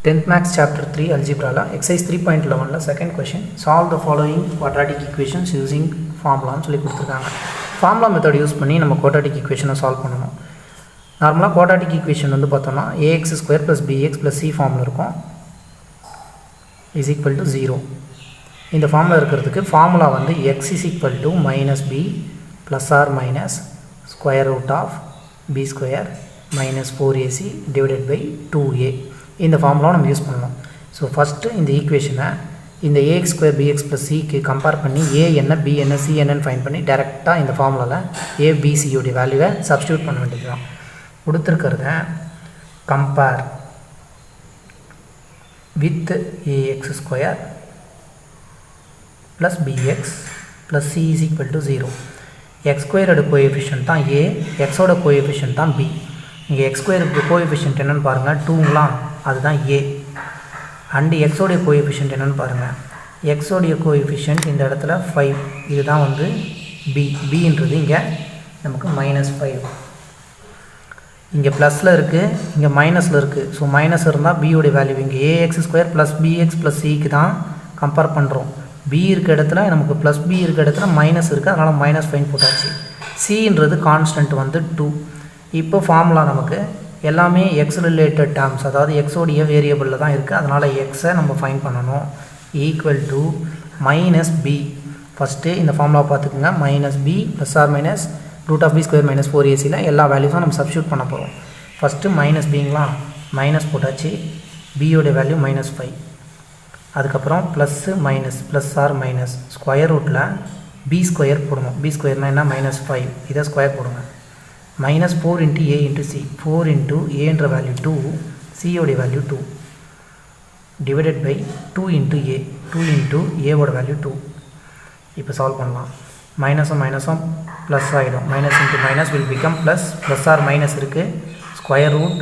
10th Maths Chapter 3 Algebra Exercise 3.11 second question. Solve the following quadratic equations using formula சொல்லி கொடுத்திருக்காங்க. Formula method use பண்ணி நம்ம quadratic equation solve பண்ணனும். நார்மலா quadratic equation வந்து பார்த்தோம்னா ax² + bx + c ஃபார்ம்ல இருக்கும் is equal to 0. இந்த ஃபார்ம்ல இருக்கிறதுக்கு ஃபார்முலா வந்து x is equal to -b plus or minus square root of b square minus 4ac divided by 2a. இந்த ஃபார்முலா நம்ம யூஸ் பண்ணலாம். ஸோ ஃபஸ்ட்டு இந்த ஈக்குவேஷனை இந்த ax² bx + cக்கு கம்பேர் பண்ணி a என்ன b என்ன c என்னன்னு ஃபைண்ட் பண்ணி டேரெக்டாக இந்த ஃபார்முலாவில் a b c உடைய வேல்யூவை சப்ஸ்டியூட் பண்ண வேண்டியது தான். கொடுத்துருக்கிறத compare with ax² + bx + c is equal to 0. x² coefficient தான் a, xோட கோஎஃபிஷியன்ட் தான் b. இங்கே x² கோஎஃபிஷியன்ட் என்னென்னு பாருங்கள் 2ங்களா, அதுதான் a. அண்டு எக்ஸோடைய கோஎஃபிஷியன்ட் என்னென்னு பாருங்கள், எக்ஸோடைய கோஎஃபிஷியன்ட் இந்த இடத்துல 5, இதுதான் வந்து b. bன்றது இங்கே நமக்கு -5. இங்கே ப்ளஸில் இருக்குது, இங்கே மைனஸில் இருக்குது. ஸோ மைனஸ் இருந்தால் b உடைய வேல்யூ இங்கே ax² + bx + cக்கு தான் கம்பேர் பண்ணுறோம். b இருக்க இடத்துல நமக்கு +b இருக்க இடத்துல மைனஸ் இருக்குது, அதனால் -5 போட்டாச்சு. cன்றது கான்ஸ்டன்ட் வந்து 2. இப்போ ஃபார்முலா நமக்கு எல்லாமே எக்ஸ் ரிலேட்டட் டேர்ம்ஸ், அதாவது எக்ஸோடைய வேரியபிளில் தான் இருக்குது, அதனால் எக்ஸை நம்ம ஃபைன் பண்ணணும். Equal to -b. ஃபஸ்ட்டு இந்த ஃபார்முலா பார்த்துக்குங்க. -b plus or minus √b² - 4ac எல்லா வேல்யூஸும் நம்ம சப்ஸ்டியூட் பண்ண போகிறோம். ஃபஸ்ட்டு -bங்களா, மைனஸ் போட்டாச்சு, பியோடைய வேல்யூ -5. அதுக்கப்புறம் plus minus plus or minus square ரூட்டில் b² போடணும். b²னா என்ன, -5. இதை ஸ்கொயர் போடுங்க. -4 × a × c, 4 × a என்ற வேல்யூ 2, c உடைய value 2 divided by 2 × a, 2 × a ஓட வேல்யூ 2. இப்போ சால்வ் பண்ணலாம். மைனஸும் ப்ளஸ் ஆகிடும். Minus into minus will become plus. Plus or minus இருக்குது, ஸ்கொயர் ரூட்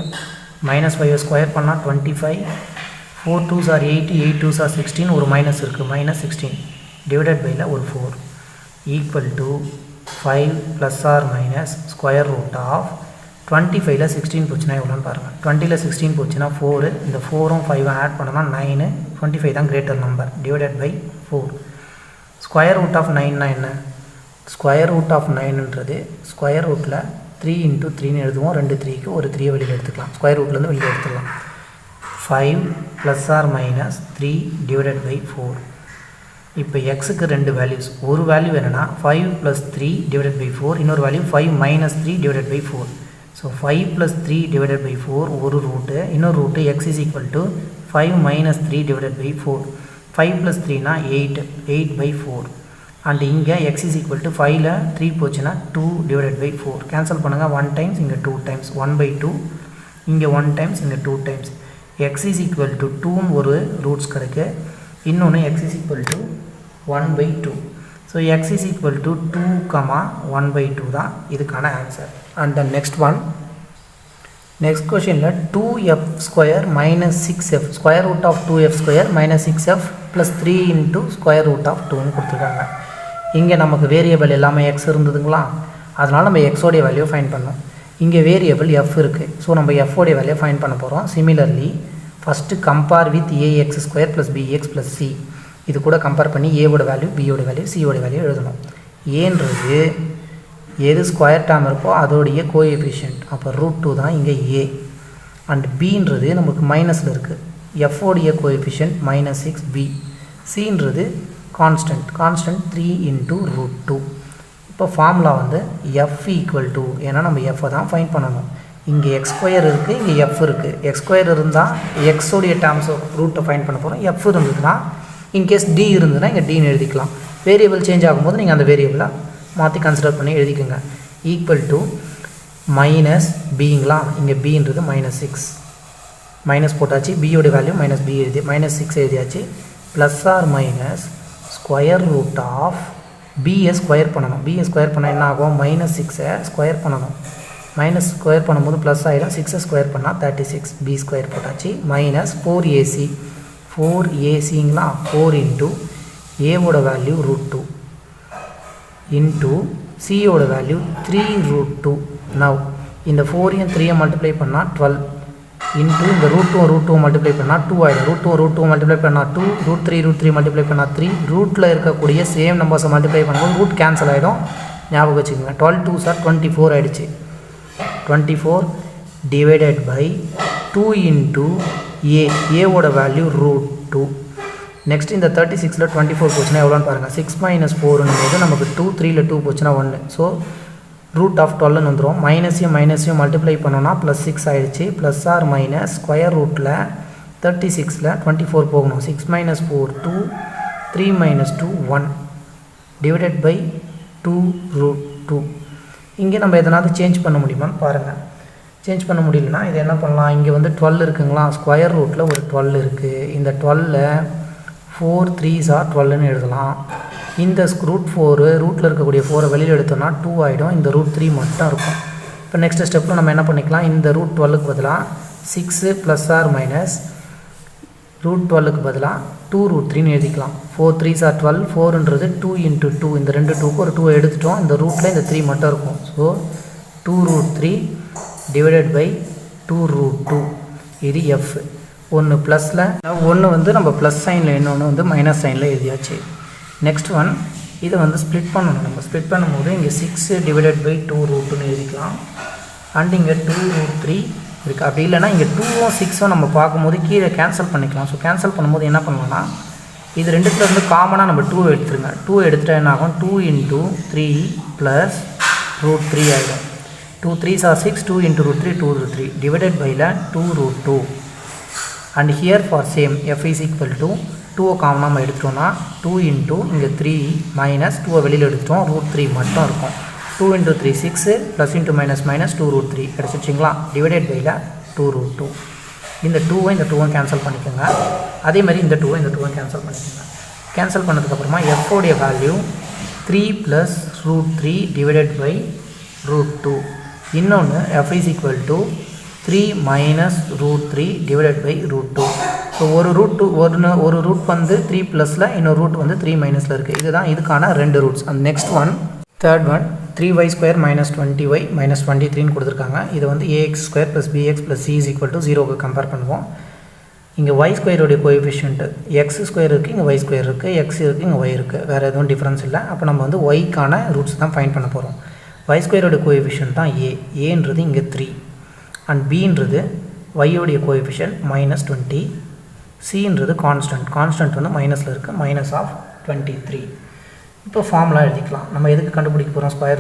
-5 ஸ்கொயர் பண்ணால் 25, 4 2s are 8, 8 2s are 16, ஒரு மைனஸ் இருக்குது, -16 டிவைடட் பையில் ஒரு 4 equal to 5 plus or minus square root of 25ல் 16 போச்சுன்னா எவ்வளோன்னு பாருங்கள். 20ல் 16 போச்சுன்னா 4, இந்த 4ம் 5 ஆட் பண்ணோன்னா 9, 25 தான் greater number divided by 4. Square root of 9னா என்ன, ஸ்கொயர் ரூட் ஆஃப் 9ன்றது ஸ்கொயர் ரூட்டில் 3 × 3ன்னு எழுதுவோம். 2 3க்கு ஒரு 3 வெளியில் எடுத்துக்கலாம், ஸ்கொயர் ரூட்லேருந்து வெளியில் எடுத்துக்கலாம். 5 plus or minus 3 divided by 4. இப்போ எக்ஸுக்கு 2 வேல்யூஸ், ஒரு வேல்யூ என்னென்னா 5 + 3 டிவைடட் பை 4, இன்னொரு value 5 - 3 divided by 4. So 5 + 3 divided by 4 ஒரு ரூட்டு, இன்னொரு root x is equal to 5 - 3 divided by 4. 5 + 3னா 8 பை 4. அண்ட் இங்கே x is equal to 5ல் 3 போச்சுன்னா 2 டிவைடட் பை 4. கேன்சல் பண்ணுங்கள். 1 டைம்ஸ் இங்கே 2 டைம்ஸ், 1/2 இங்கே 1 டைம்ஸ் இங்கே 2 times. x is equal to 2ன்னு ஒரு ரூட்ஸ் கிடைக்கு, இன்னொன்று x is equal to 1/2. So x is equal to 2, 1/2 தான் இதுக்கான answer. And the next one, next கொஷனில் 2f² - 6f, square root of 2f² - 6f + 3 × square root of 2ன்னு கொடுத்துருக்காங்க. இங்கே நமக்கு வேரியபிள் எல்லாமே x இருந்ததுங்களா, அதனால் நம்ம எக்ஸோடைய வேல்யூ ஃபைன் பண்ணோம். இங்கே வேரியபிள் f இருக்குது, ஸோ நம்ம f-ஓடைய வேல்யூ ஃபைன் பண்ண போகிறோம். Similarly first compare with ax² + bx + c, இது கூட கம்பேர் பண்ணி ஏவோட வேல்யூ, பியோட வேல்யூ, சியோட வேல்யூ எழுதணும். ஏன்றது எது ஸ்கொயர் டேர்ம் இருக்கோ அதோடைய கோஎஃபிஷியன்ட், அப்போ √2 தான் இங்கே ஏ. அண்ட் பின்றது நமக்கு மைனஸில் இருக்குது, எஃப்ஓடைய கோஎஃபிஷியன்ட் -6b. சின்றது கான்ஸ்டன்ட் 3 × √2. இப்போ ஃபார்முலா வந்து f ஈக்குவல் டு, ஏன்னா நம்ம எஃப்பை தான் ஃபைன் பண்ணணும். இங்கே x² இருக்குது, இங்கே f இருக்குது. x² இருந்தால் எக்ஸோடைய டேர்ம்ஸ் ரூட்டை ஃபைன் பண்ண போகிறோம். f இருந்ததுன்னா இன்கேஸ் d இருந்ததுன்னா இங்கே dன்னு எழுதிக்கலாம். வேரியபிள் சேஞ்ச் ஆகும்போது நீங்கள் அந்த வேரியபிளை மாற்றி கன்சிடர் பண்ணி எழுதிக்கோங்க. ஈக்குவல் டு -bங்களா, இங்கே bன்றது -6, மைனஸ் போட்டாச்சு, பியோட வேல்யூ -b எழுதி -6 எழுதியாச்சு. Plus or minus square root of பியை ஸ்கொயர் பண்ணணும். பியை ஸ்கொயர் பண்ணால் என்ன ஆகும், -6ஐ ஸ்கொயர் பண்ணணும். மைனஸ் ஸ்கொயர் பண்ணும்போது ப்ளஸ் ஆகிடும், 6ஐ ஸ்கொயர் பண்ணால் 36, b² போட்டாச்சு. -4ac, 4acங்களா, 4 × ஏவோட வேல்யூ √2 இன்ட்டு சியோட வேல்யூ 3 √2. நவ் இந்த 4ஐயும் 3ஐயும் மல்டிப்ளை பண்ணால் 12, இன்ட்டு இந்த ரூட் டூ மல்டிப்ளை பண்ணால் 2 ஆகிடும். ரூட் டூ மல்டிப்ளை பண்ணால் 2, ரூட் த்ரீ மல்டிப்ளை பண்ணால் 3, ரூட்டில் இருக்கக்கூடிய சேம் நம்பர்ஸை மல்டிப்ளை பண்ணும்போது ரூட் கேன்சல் ஆகிடும். ஞாபகம் வச்சுக்கோங்க. 12 2s are 24 ஆகிடுச்சு. 24 டிவைடட் பை 2 இன்ட்டு ஏவோட வேல்யூ ரூட் 2. நெக்ஸ்ட் இந்த 36ல் 24 போச்சுன்னா எவ்வளோன்னு பாருங்கள். 6 - 4ன்னும்போது நமக்கு 2, 3ல் 2 போச்சுன்னா 1. ஸோ ரூட் ஆஃப் 12ன்னு வந்துடும். மைனஸையும் மல்டிப்ளை பண்ணோன்னா +6 ஆகிடுச்சு. ப்ளஸ் ஆர் மைனஸ் ஸ்கொயர் ரூட்டில் 36ல் 24 போகணும். 6 - 4 2, 3 - 2 1 டிவைடட் பை 2 ரூட் 2. இங்கே நம்ம எதனாவது சேஞ்ச் பண்ண முடியுமான்னு பாருங்கள். சேஞ்ச் பண்ண முடியலன்னா இது என்ன பண்ணலாம், இங்கே வந்து 12 இருக்குங்களா, ஸ்கொயர் ரூட்டில் ஒரு 12 இருக்குது. இந்த 12ல் 4 3s are 12ன்னு எழுதலாம். இந்த ரூட் 4 ரூட்டில் இருக்கக்கூடிய 4 வெளியில் எடுத்தோம்னா 2 ஆகிடும். இந்த ரூட் 3 மட்டும் இருக்கும். இப்போ நெக்ஸ்ட் ஸ்டெப்பில் நம்ம என்ன பண்ணிக்கலாம், இந்த ரூட் 12க்கு பதிலாக 6 ப்ளஸ் ஆர் மைனஸ் ரூட் 12க்கு பதிலாக 2 ரூட் 3ன்னு எழுதிக்கலாம். 4 3s are 12, 4ன்றது 2 இன்ட்டு 2, இந்த 2 2க்கு ஒரு 2 எடுத்துட்டோம். இந்த ரூட்டில் இந்த 3 மட்டும் இருக்கும். So 2 root 3 divided by 2 root 2. இது எஃப். ஒன்று ப்ளஸில் ஒன்று வந்து நம்ம ப்ளஸ் சைனில், இன்னொன்று வந்து மைனஸ் சைனில் எழுதியாச்சு. நெக்ஸ்ட் ஒன் இதை வந்து ஸ்ப்ளிட் பண்ணணும். நம்ம ஸ்ப்ளிட் பண்ணும்போது இங்கே 6 டிவைடட் பை 2 ரூட்டுன்னு எழுதிக்கலாம். அண்ட் இங்கே 2 ரூட் 3 இருக்குது. அப்படி இல்லைனா இங்கே 2ம் 6ம் நம்ம பார்க்கும்போது கீழே கேன்சல் பண்ணிக்கலாம். ஸோ கேன்சல் பண்ணும்போது என்ன பண்ணலாம்னா, இது ரெண்டுத்துலேருந்து காமனாக நம்ம 2 எடுத்துருங்க. 2 எடுத்துகிட்டா என்ன ஆகும், 2 இன்ட்டு 3 ப்ளஸ் ரூட் 3 ஆகிடும். 2 3s are 6, 2 into root 3, 2 root 3 divided by 2 root 2. And here for same f is equal to 2 காமனாக நம்ம எடுத்துட்டோம்னா 2 into இங்கே 3 மைனஸ் 2 வெளியில் எடுத்துட்டோம், ரூட் 3 மட்டும் இருக்கும். 2 into 3 6 plus into minus 2 root 3 கிடச்சிச்சிங்களா. டிவைடட் பை 2 root 2. இந்த 2வை இந்த 2வை கேன்சல் பண்ணிக்கோங்க. அதே மாதிரி இந்த 2வை கேன்சல் பண்ணிக்கோங்க. கேன்சல் பண்ணதுக்கப்புறமா f உடைய value 3 plus root 3 divided by root 2. இன்னொன்று f is equal to 3 minus root 3 divided by root 2. So ஒரு ரூட் வந்து 3 ப்ளஸில், இன்னொரு ரூட் வந்து 3 மைனஸில் இருக்குது. இதுதான் இதுக்கான 2 ரூட்ஸ். அந்த next one third one 3y square minus 20y minus 23ன்னு கொடுத்துருக்காங்க. இது வந்து ax square plus bx plus c is equal to 0க்கு கம்பேர் பண்ணுவோம். இங்கே y ஸ்கொயருடைய கோஎஃபிஷியன்ட் x ஸ்கொயர் இருக்குது, இங்கே y ஸ்கொயர் இருக்குது, x இருக்குது, இங்கே y இருக்குது. வேறு எதுவும் டிஃப்ரென்ஸ் இல்லை. அப்போ நம்ம வந்து yக்கான ரூட்ஸ் தான் ஃபைண்ட் பண்ண போகிறோம். y ஸ்கொயரோட கோஎஃபிஷியன்ட் தான் ஏன்றது இங்கே 3 அண்ட் bன்றது y-உடைய கோஎஃபிஷியன்ட் மைனஸ் 20, cன்றது கான்ஸ்டன்ட் வந்து மைனஸில் இருக்குது, மைனஸ் ஆஃப் 23. இப்போ ஃபார்முலா எழுதிக்கலாம். நம்ம எதுக்கு கண்டுபிடிக்க போகிறோம், ஸ்கொயர்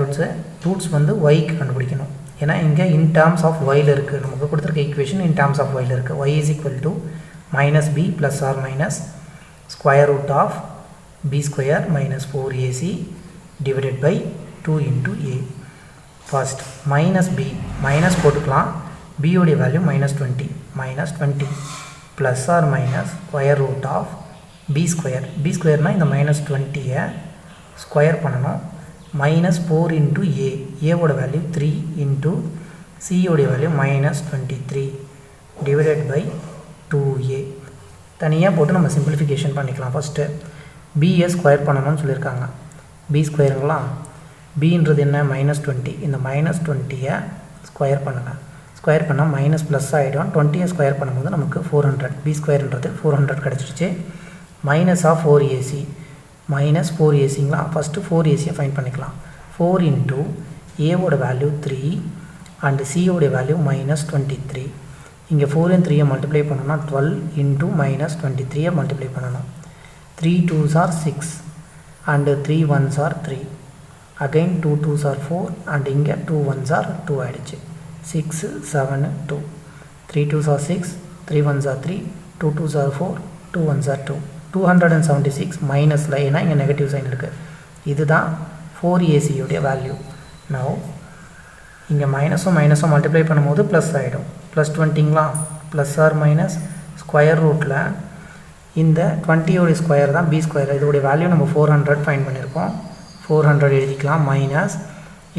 ரூட்ஸ் வந்து yக்கு கண்டுபிடிக்கணும். ஏன்னா இங்கே இன் டேர்ம்ஸ் ஆஃப் yயில் இருக்குது. நமக்கு கொடுத்துருக்க ஈக்குவேஷன் இன் டேர்ம்ஸ் ஆஃப் yயில் இருக்குது. y is equal to minus b plus or minus square root of b square minus 4ac divided by 2 into a. First minus b minus போட்டுக்கலாம். b உடைய value minus 20 plus or minus square root of b ஸ்கொயர்னால் இந்த minus 20யை square பண்ணணும். Minus 4 into ஏவோட value 3 into சியோடைய value minus 23 divided by 2a. தனியாக போட்டு நம்ம சிம்பிளிஃபிகேஷன் பண்ணிக்கலாம். ஃபஸ்ட்டு பியை ஸ்கொயர் பண்ணணும்னு சொல்லியிருக்காங்க. b ஸ்கொயருங்களா, bன்றது என்ன மைனஸ் 20, இந்த மைனஸ் 20யை ஸ்கொயர் பண்ணுங்கள். ஸ்கொயர் பண்ணால் மைனஸ் ப்ளஸ் ஆகிடும். 20யை ஸ்கொயர் பண்ணும்போது நமக்கு 400, b ஸ்கொயர்ன்றது 400 கிடச்சிருச்சு. மைனஸ் ஆஃப் 4ac மைனஸ் 4acங்களா. ஃபஸ்ட்டு 4acயை ஃபைண்ட் பண்ணிக்கலாம். 4 இன்ட்டு ஏவோட வேல்யூ 3 அண்டு சியோடைய வேல்யூ மைனஸ் 23. இங்கே 4 and 3யை மல்டிப்ளை பண்ணோம்னா 12 இன்ட்டு மைனஸ் 23யை மல்டிப்ளை பண்ணணும். 3 2s are 6 and 3 1s are 3. Again 2 2s are 4 and இங்கே 2 1s are 2 ஆகிடுச்சு. 6 7 2. 3 2s are 6, 3 1s are 3, 2 2s are 4, 2 1s are 2. 276 மைனஸில், ஏன்னா இங்கே நெகட்டிவ் சைன் இருக்குது. இதுதான் 4ac உடைய வேல்யூ. நவ் இங்கே மைனஸும் மல்டிப்ளை பண்ணும்போது ப்ளஸ் ஆகிடும். ப்ளஸ் 20ங்களா. ப்ளஸ் ஆர் மைனஸ் ஸ்கொயர் ரூட்டில் இந்த 20யோடைய ஸ்கொயர் தான் b ஸ்கொயர். இதோடைய வேல்யூ நம்ம 400 ஃபைண்ட் பண்ணியிருக்கோம். 400 எழுதிக்கலாம். மைனஸ்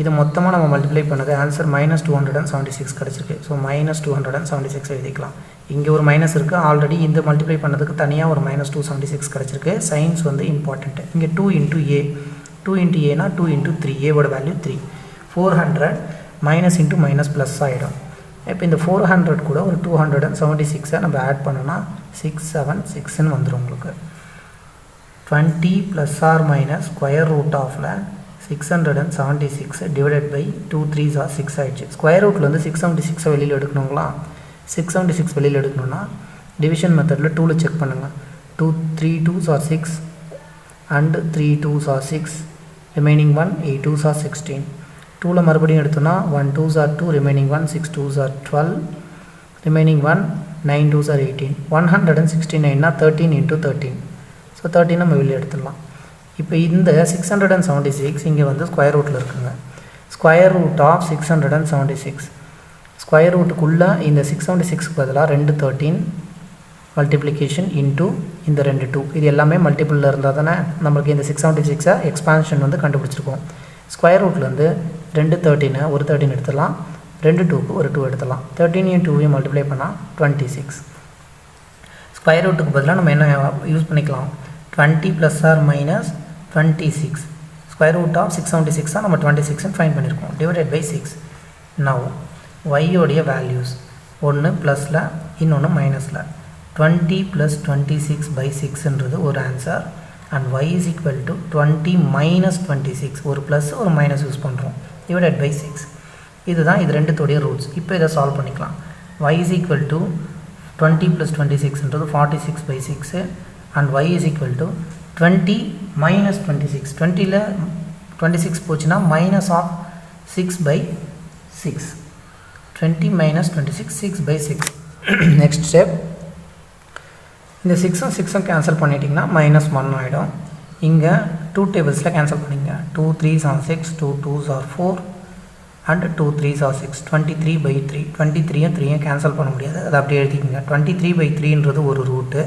இது மொத்தமாக நம்ம மல்டிப்ளை பண்ணது ஆன்சர் மைனஸ் 276 கிடச்சிருக்கு. ஸோ மைனஸ் 276 எழுதிக்கலாம். இங்கே ஒரு மைனஸ் இருக்குது. ஆல்ரெடி இந்த மல்டிப்ளை பண்ணதுக்கு தனியாக ஒரு மைனஸ் 276 கிடச்சிருக்கு. சைன்ஸ் வந்து இம்பார்ட்டண்ட்டு. இங்கே 2 இன்ட்டு ஏ, 2 இன்ட்டு ஏனா 2 இன்ட்டு 3, ஏவோட value 3. 400 minus into minus plus ஆகிடும். இப்போ இந்த 400 கூட ஒரு 276 நம்ம ஆட் பண்ணோன்னா 676ன்னு வந்துடும் உங்களுக்கு. 20 + or - ஸ்கொயர் ரூட் ஆஃபில் 676 டிவைடட் பை 2 3s are 6 ஆயிடுச்சு. ஸ்கொயர் ரூட்டில் வந்து 676 வெளியில் எடுக்கணுங்களா? 676 வெளியில் எடுக்கணும்னா டிவிஷன் மெத்தடில் 2ல் செக் பண்ணுங்கள். 2 3 2s are 6 and 3 2s are 6, remaining 1 8 2s are 16. 2ல் மறுபடியும் எடுத்தோன்னா 1 2s are 2, remaining 1 6 2s are 12, remaining 1 9 2s are 18. 169னா 13 into 13, so 13 நம்ம வெளியே எடுத்துடலாம். இப்போ இந்த 676 இங்கே வந்து ஸ்கொயர் ரூட்டில் இருக்குங்க. ஸ்கொயர் ரூட் ஆஃப் 676 ஸ்கொயர் ரூட்டுக்குள்ளே இந்த 676க்கு பதிலாக 2 13 மல்டிப்ளிகேஷன் இன்ட்டு இந்த 2 2, இது எல்லாமே மல்டிபிளில் இருந்தால் தானே நம்மளுக்கு இந்த 676 எக்ஸ்பான்ஷன் வந்து கண்டுபிடிச்சிருக்கோம். ஸ்கொயர் ரூட்லேருந்து 2 13 ஒரு 13 எடுத்துடலாம், 2 2க்கு ஒரு 2 எடுத்துடலாம். 13 2 மல்டிப்ளை பண்ணால் 26. ஸ்கொயர் ரூட்டுக்கு பதிலாக நம்ம என்ன யூஸ் பண்ணிக்கலாம்? 20 + or - 26. ஸ்கொயர் ரூட் ஆஃப் 676 நம்ம 26 ஃபைண்ட் பண்ணியிருக்கோம். Divided by 6. நவ் ஒய்யோடைய வேல்யூஸ் ஒன்று ப்ளஸில் இன்னொன்று மைனஸில். 20 + 26/6ன்றது ஒரு answer. And y is equal to 20 - 26, ஒரு ப்ளஸ் ஒரு மைனஸ் யூஸ் பண்ணுறோம். Divided by 6. இதுதான் இது ரெண்டுத்தோடைய ரூட்ஸ். இப்போ இதை சால்வ் பண்ணிக்கலாம். y is equal to 20 + 26ன்றது 46/6 and y is equal to 20 - 26. 20ல் 26 போச்சுன்னா மைனஸ் ஆஃப் 6/6. 20 - 26 6/6. நெக்ஸ்ட் ஸ்டெப், இந்த 6ம் 6ம் கேன்சல் பண்ணிட்டிங்கன்னா -1 ஆகிடும். இங்கே 2 டேபிள்ஸில் கேன்சல் பண்ணிங்க. 2 3s are 6, 2 2s are 4 and 2 3s are 6. 23/3. 23யும் 3யும் கேன்சல் பண்ண முடியாது, அதை அப்படியே எழுதிக்கிங்க. 23/3ன்றது ஒரு root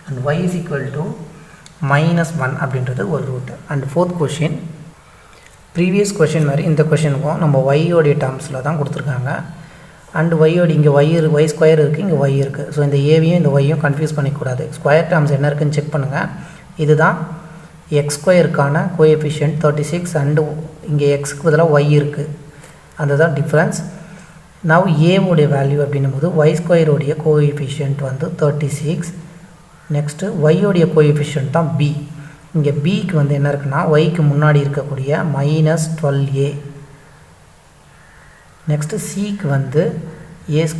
and y is equal to -1 அப்படின்றது ஒரு root. And 4th question, previous question மாதிரி இந்த கொஷினுக்கும் நம்ம ஒய்யோடைய டேர்ம்ஸில் தான் கொடுத்துருக்காங்க. அண்ட் ஒய்யோட இங்கே ஒய் ஸ்கொயர் இருக்குது, இங்கே ஒய் இருக்குது. ஸோ இந்த ஏவையும் இந்த ஒய்யும் கன்ஃபியூஸ் பண்ணிக்கூடாது. ஸ்கொயர் டேர்ம்ஸ் என்ன இருக்குதுன்னு செக் பண்ணுங்கள். இதுதான் எக்ஸ் ஸ்கொயருக்கான கோஎஃபிஷியன்ட் 36 அண்டு இங்கே எக்ஸுக்கு பதிலாக ஒய் இருக்குது, அதுதான் டிஃப்ரென்ஸ். நவ் ஏவோடைய வேல்யூ அப்படின்னும் போது ஒய் ஸ்கொயரோடைய கோஎஃபிஷியன்ட் வந்து 36. நெக்ஸ்ட்டு ஒய்யோடைய கோஎஃபிஷியன்ட் தான் பி. இங்கே பிக்கு வந்து என்ன இருக்குன்னா ஒய்க்கு முன்னாடி இருக்கக்கூடிய -12a. நெக்ஸ்ட்டு சிக்கு வந்து a²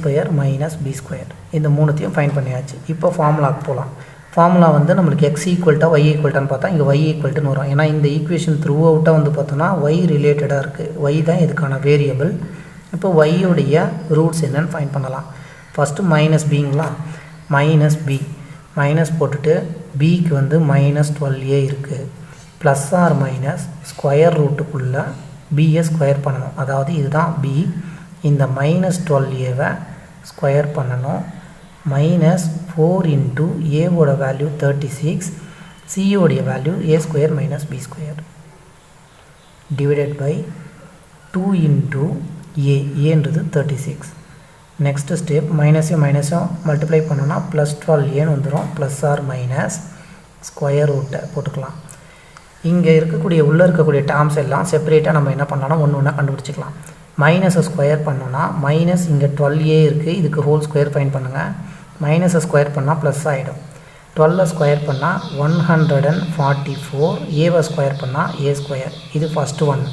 - b². இந்த மூணுத்தையும் ஃபைன் பண்ணியாச்சு. இப்போ ஃபார்முலாவுக்கு போகலாம். ஃபார்முலா வந்து நம்மளுக்கு x ஈக்குவல்ட்டாக y ஈக்குவல்ட்டான்னு பார்த்தா இங்கே y ஈக்குவல்ட்டுன்னு வரும். ஏன்னா இந்த ஈக்குவேஷன் த்ரூ அவுட்டாக வந்து பார்த்தோன்னா y ரிலேட்டடாக இருக்குது. y தான் இதுக்கான வேரியபிள். இப்போ y-உடைய ரூட்ஸ் என்னன்னு ஃபைன் பண்ணலாம். ஃபஸ்ட்டு -bங்களா, -b மைனஸ் போட்டுட்டு பிக்கு வந்து -12a இருக்குது. ப்ளஸ் ஆர் மைனஸ் ஸ்கொயர் ரூட்டுக்குள்ளே பியை ஸ்கொயர் பண்ணணும். அதாவது இதுதான் b. இந்த -12a ஸ்கொயர் பண்ணணும். -4 இன்ட்டு ஏவோட வேல்யூ 36, சியோடைய value a² - b², divided by 2 into ஏன்றது 36. நெக்ஸ்ட் ஸ்டெப், மைனஸையும் மல்டிப்ளை பண்ணோன்னா +12a வந்துடும். ப்ளஸ் ஆர் மைனஸ் ஸ்கொயர் ரூட்டை போட்டுக்கலாம். இங்கே இருக்கக்கூடிய உள்ளே இருக்கக்கூடிய டேர்ம்ஸ் எல்லாம் செப்பரேட்டாக நம்ம என்ன பண்ணலாம், ஒன்று ஒன்றா கண்டுபிடிச்சிக்கலாம். மைனஸை ஸ்கொயர் பண்ணோன்னா மைனஸ் இங்கே 12a இருக்குது, இதுக்கு ஹோல் ஸ்கொயர் ஃபைன் பண்ணுங்கள். மைனஸை ஸ்கொயர் பண்ணால் ப்ளஸ் ஆகிடும். 12 ஸ்கொயர் பண்ணால் 144, ஏவை ஸ்கொயர் பண்ணால் a². இது ஃபஸ்ட்டு ஒன்.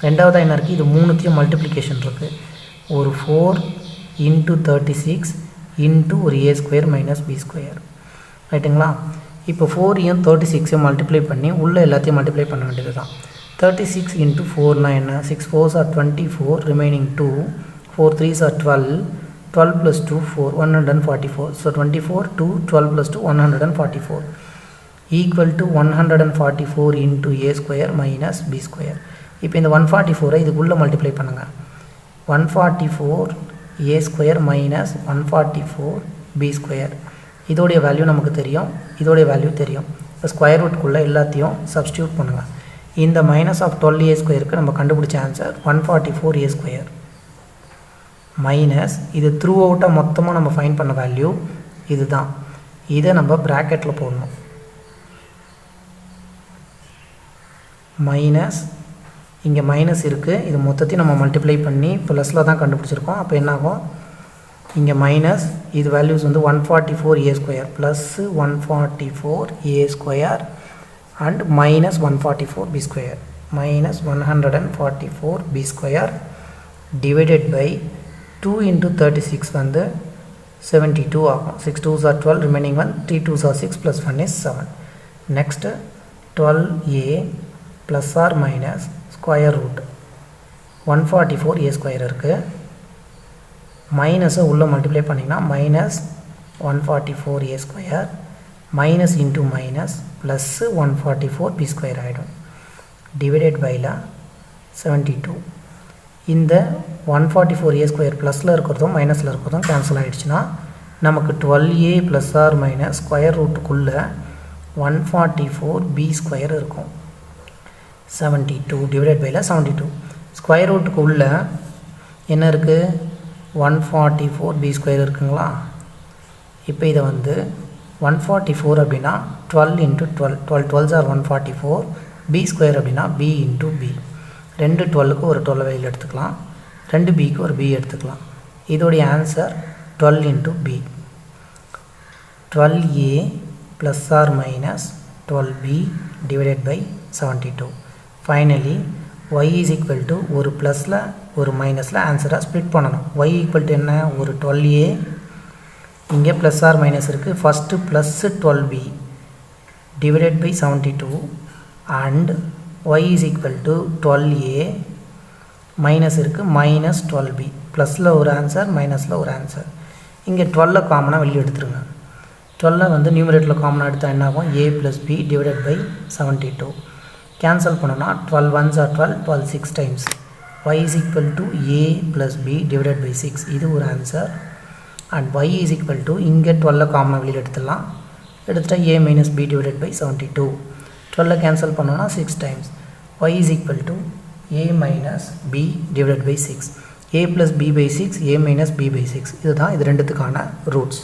ரெண்டாவது என்ன இருக்குது, இது மூணுத்தையும் மல்டிப்ளிகேஷன் இருக்குது. ஒரு 4 இன்ட்டு 36 இன்ட்டு ஒரு a² - b², ரைட்டுங்களா. இப்போ 4யும் 36யும் மல்டிப்ளை பண்ணி உள்ளே எல்லாத்தையும் மல்டிப்ளை பண்ண வேண்டியது தான். 36 இன்ட்டு 4னா என்ன, 6 4s are 24, remaining 2, 4 3s are 12, 12 + 2 4, 144. So 24 2 12 + 2 144 equal to 144 into a² - b². இப்போ இந்த 144ஐ இதுக்குள்ளே மல்டிப்ளை பண்ணுங்கள். 144 a² - 144 b². இதோடைய வேல்யூ நமக்கு தெரியும், இதோடைய வேல்யூ தெரியும். இப்போ ஸ்கொயர் ரூட்டுக்குள்ளே எல்லாத்தையும் சப்ஸ்டியூட் பண்ணுங்கள். இந்த -12a² நம்ம கண்டுபிடிச்ச ஆன்சர் 144a² மைனஸ் இது த்ரூ அவுட்டாக மொத்தமாக நம்ம ஃபைன் பண்ண வேல்யூ இதுதான். இதை நம்ம ப்ராக்கெட்டில் போடணும். மைனஸ் இங்கே மைனஸ் இருக்குது, இது மொத்தத்தையும் நம்ம மல்டிப்ளை பண்ணி ப்ளஸில் தான் கண்டுபிடிச்சிருக்கோம். அப்போ என்னாகும், இங்கே மைனஸ் இது வேல்யூஸ் வந்து 144a² plus 144a² and minus 144b² minus 144b² divided by 2 into 36 வந்து 72 ஆகும். 6 2s are 12, remaining 1, 3 2s are 6, plus 1 is 7. Next 12a plus or minus square root 144a² இருக்குது. மைனஸை உள்ளே மல்டிப்ளை பண்ணிங்கன்னா minus 144a² minus into minus plus 144b² ஆகிடும். Divided பைல 72. இந்த 144a² ப்ளஸில் இருக்கிறதும் மைனஸில் இருக்கிறதும் கேன்சல் ஆகிடுச்சுன்னா நமக்கு 12a plus or minus square ரூட்டுக்குள்ளே 144b² இருக்கும். 72 டிவைடட் பைல 72. ஸ்கொயர் ரூட்டுக்கு உள்ளே என்ன இருக்குது? 144b² இருக்குங்களா? இப்போ இதை வந்து 144 அப்படின்னா 12 into 12 12 12s are 144, b² அப்படின்னா b into b. ரெண்டு 12க்கு ஒரு 12 வெளியில் எடுத்துக்கலாம், ரெண்டு பிக்கு ஒரு b எடுத்துக்கலாம். இதோடைய answer 12 into b. 12a plus or minus 12b divided by 72. Finally y is equal to ஒரு ப்ளஸில் ஒரு மைனஸில் ஆன்சரை ஸ்ப்ளிட் பண்ணணும். y ஈக்குவல் டு என்ன? ஒரு 12a, இங்கே ப்ளஸ் ஆர் மைனஸ் இருக்குது, first plus 12b divided by 72 and y is equal to 12a minus இருக்குது மைனஸ் 12b. ப்ளஸில் ஒரு ஆன்சர், மைனஸில் ஒரு ஆன்சர். இங்கே 12 காமனாக வெளியே எடுத்துருங்க. 12 வந்து நியூமரேட்டரில் காமனாக எடுத்தால் என்ன ஆகும்? a plus b divided by 72. Cancel பண்ணோன்னா 12 1s are 12, 12 6 times. y is equal to a plus b divided by 6. இது ஒரு answer. And y is equal to இங்கே 12 காமனாக வெளியில் எடுத்துடலாம், எடுத்துட்டா a minus b divided by 72. 12 cancel பண்ணோன்னா 6 times. y is equal to a minus b divided by 6. a plus b by 6, a minus b by 6. இதுதான் இது ரெண்டுத்துக்கான ரூட்ஸ்.